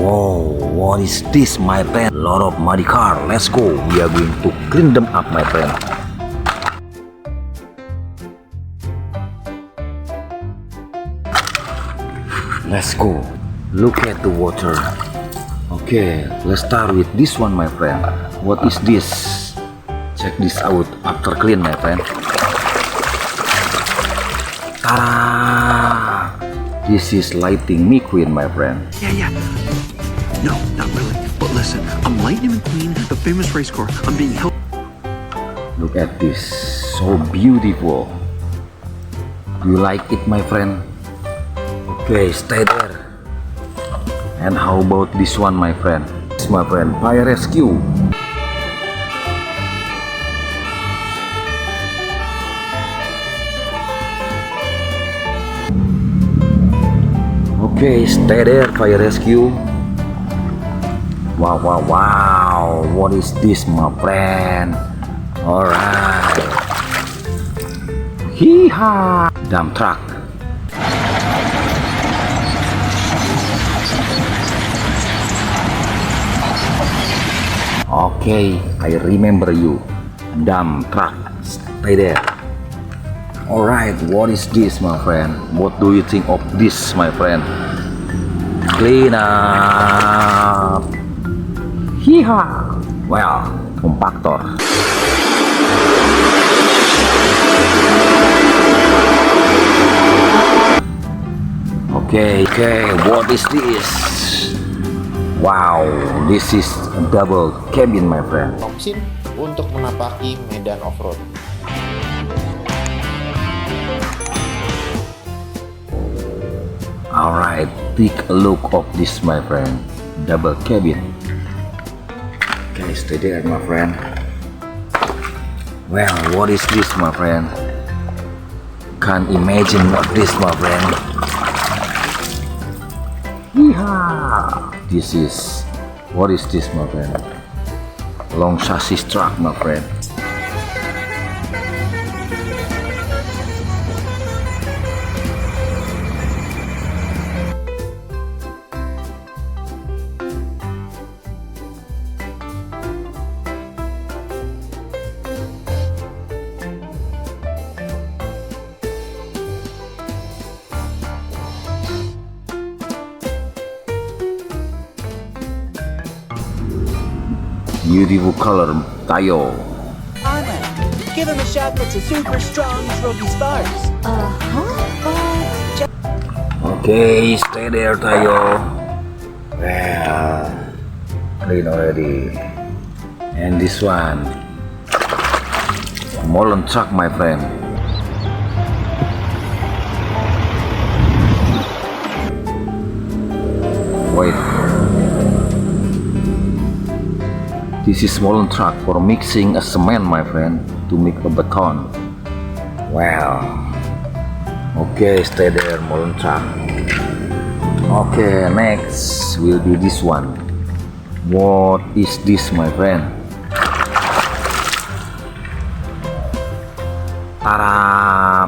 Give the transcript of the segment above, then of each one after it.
Whoa, what is this, my friend? Lot of muddy car. Let's go. We are going to clean them up, my friend. Let's go. Look at the water. Okay, let's start with this one, my friend. What is this? Check this out after clean, my friend. Ta-da! This is lighting McQueen, my friend. Yeah. No, not really. But listen, I'm Lightning McQueen, the famous race car. I'm being held. Look at this. So beautiful. Do you like it, my friend? Okay, stay there. And how about this one, my friend? This, my friend, fire rescue. Okay, stay there, fire rescue. Wow. What is this, my friend? Alright. Hee-haw! Dump truck. Okay, I remember you. Dump truck. Stay there. Alright, what is this, my friend? What do you think of this, my friend? Clean up. Hee-haw! Well, compactor. Okay, what is this? Wow, this is a double cabin, my friend. Opsin untuk menapaki medan off-road. Alright, take a look of this, my friend. Double cabin. Okay, stay there, my friend. Well, what is this, my friend? Can't imagine what this, my friend. Yeehaw! This is, what is this, my friend? Long chassis truck, my friend. Beautiful color, Tayo. Armor. Give him a shot that's a super strong Roby Sparks. Okay, stay there, Tayo. Well, clean already. And this one, Molen truck, my friend. Wait. This is Molen truck for mixing a cement, my friend, to make a beton. Wow. Okay, stay there, Molen truck. Okay, next will be this one. What is this, my friend? Ta-da!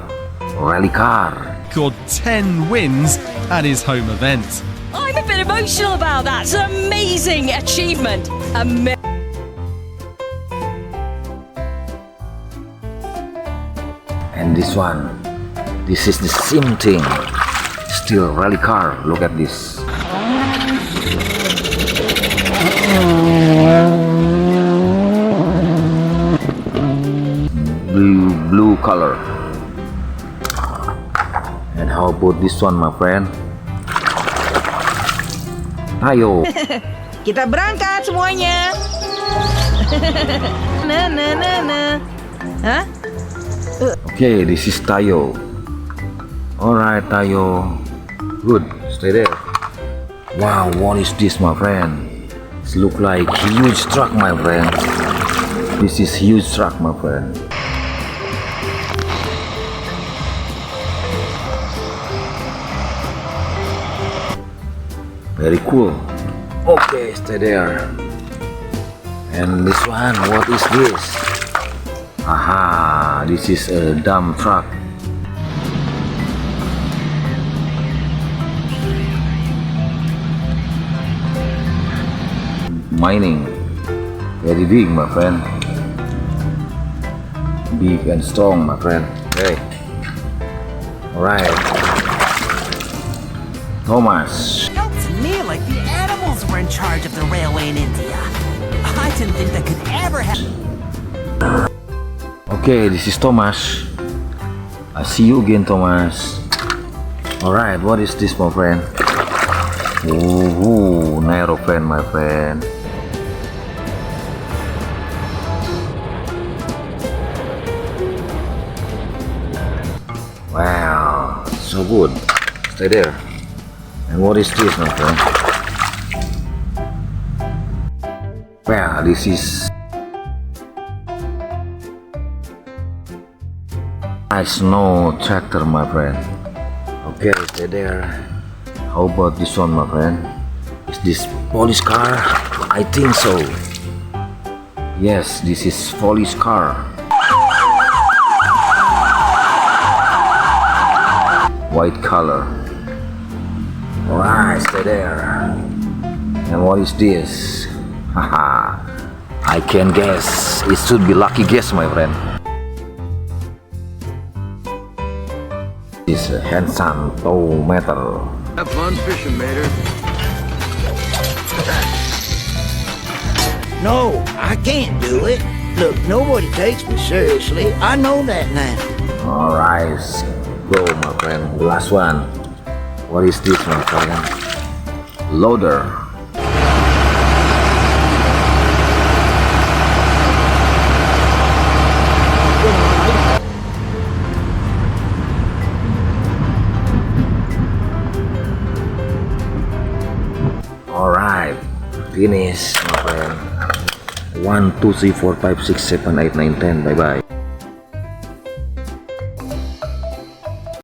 Rally car. Got 10 wins at his home event. I'm a bit emotional about that. It's an amazing achievement. And this one, this is the same thing. Still rally car. Look at this. Blue color. And how about this one, my friend? Ayo. Kita berangkat semuanya. Hah? Okay, this is Tayo. Alright, Tayo. Good, stay there. Wow, what is this, my friend? It looks like huge truck, my friend. This is huge truck, my friend. Very cool. Okay, stay there. And this one, what is this? Aha, this is a dump truck. mining. Very big, my friend. Big and strong, my friend. Okay. Alright. Thomas. Felt to me like the animals were in charge of the railway in India. I didn't think that could ever happen. Okay, this is Thomas. I see you again, Thomas. Alright, what is this, my friend? Ooh, narrow fan, my friend. Wow, so good. Stay there. And what is this, my friend? Well, this is a snow tractor, my friend. Okay, stay there. How about this one, my friend? Is this police car? I think so. Yes, this is police car. White color. Alright, stay there. And what is this? Haha, I can guess. It should be lucky guess, my friend. This handsome tow metal. Have fun fishing, Mater. No, I can't do it. Look, nobody takes me seriously. I know that now. Alright, go, my friend. The last one. What is this, my friend? Loader. Alright, finish, my friend. 1, 2, 3, 4, 5, 6, 7, 8, 9, 10. Bye bye.